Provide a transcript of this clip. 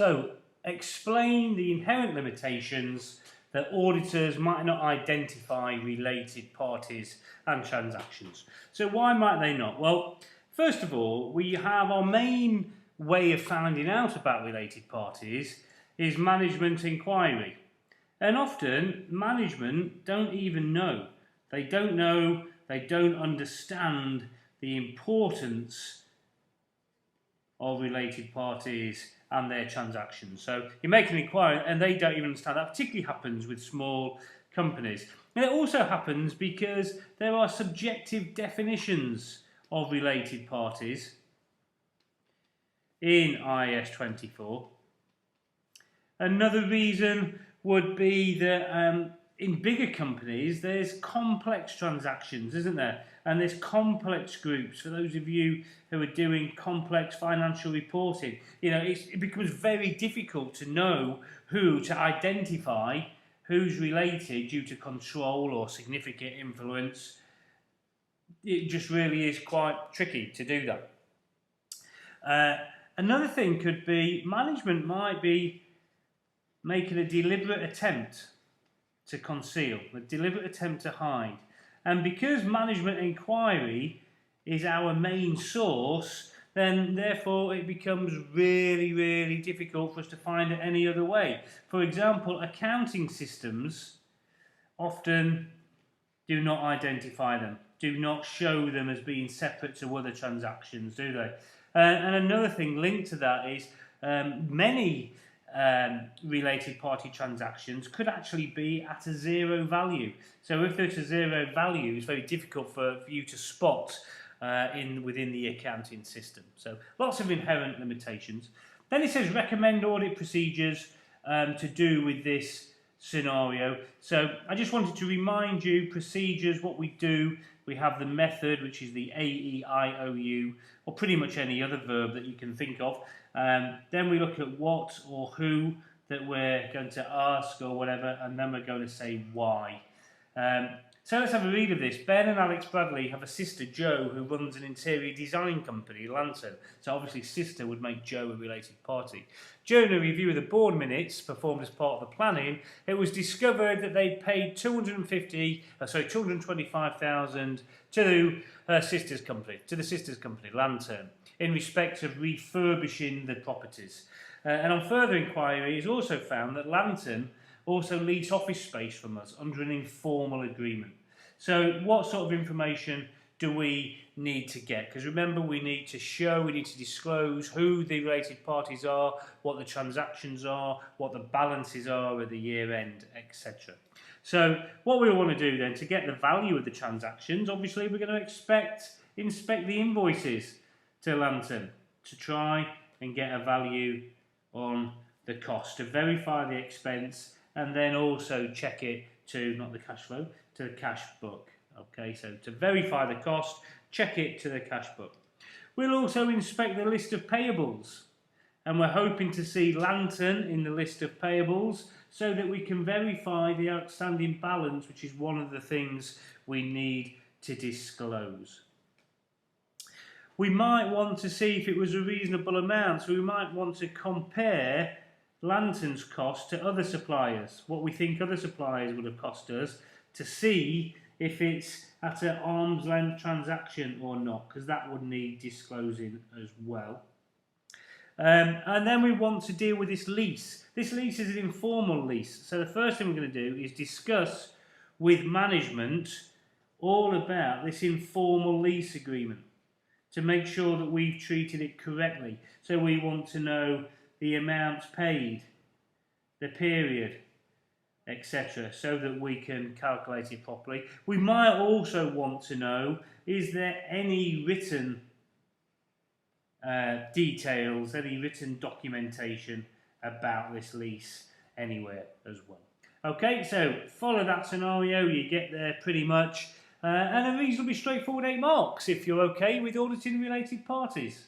So, explain the inherent limitations that auditors might not identify related parties and transactions. So why might they not? Well, first of all, we have our main way of finding out about related parties is management inquiry. And often, management don't even know. They don't know, they don't understand the importance of related parties and their transactions. So you make an inquiry and they don't even understand. That particularly happens with small companies. And it also happens because there are subjective definitions of related parties in IAS 24. Another reason would be that in bigger companies there's complex transactions, isn't there? And there's complex groups. For those of you who are doing complex financial reporting, you know, it becomes very difficult to know who to identify who's related due to control or significant influence. It just really is quite tricky to do that. Another thing could be management might be making a deliberate attempt to conceal, a deliberate attempt to hide. And because management inquiry is our main source, then therefore it becomes really, really difficult for us to find it any other way. For example, accounting systems often do not identify them, do not show them as being separate to other transactions, do they? And another thing linked to that is many related party transactions could actually be at a zero value. So if there's a zero value, it's very difficult for you to spot within the accounting system. So lots of inherent limitations. Then it says recommend audit procedures to do with this scenario. So I just wanted to remind you procedures, what we do. We have the method, which is the AEIOU, or pretty much any other verb that you can think of. Then we look at what or who that we're going to ask or whatever, and then we're going to say why. So let's have a read of this. Ben and Alex Bradley have a sister, Jo, who runs an interior design company, Lantern. So obviously sister would make Jo a related party. During a review of the board minutes performed as part of the planning, it was discovered that they paid $225,000 to the sister's company, Lantern, in respect of refurbishing the properties. And on further inquiry, it is also found that Lantern also lease office space from us under an informal agreement. So what sort of information do we need to get? Because remember, we need to disclose who the related parties are, what the transactions are, what the balances are at the year end, etc. So what we want to do then to get the value of the transactions, obviously we're going to inspect the invoices to Lantern to try and get a value on the cost, to verify the expense, and then also check it to, not the cash flow, to the cash book. Okay, so to verify the cost, check it to the cash book. We'll also inspect the list of payables, and we're hoping to see Lantern in the list of payables so that we can verify the outstanding balance, which is one of the things we need to disclose. We might want to see if it was a reasonable amount, so we might want to compare Lantern's cost to other suppliers, what we think other suppliers would have cost us, to see if it's at an arm's length transaction or not, because that would need disclosing as well. And then we want to deal with this lease. This lease is an informal lease. So the first thing we're going to do is discuss with management all about this informal lease agreement to make sure that we've treated it correctly. So we want to know the amounts paid, the period, etc., so that we can calculate it properly. We might also want to know, is there any written details, any written documentation about this lease anywhere as well. Okay, so follow that scenario, you get there pretty much, and a reasonably straightforward 8 marks if you're okay with auditing related parties.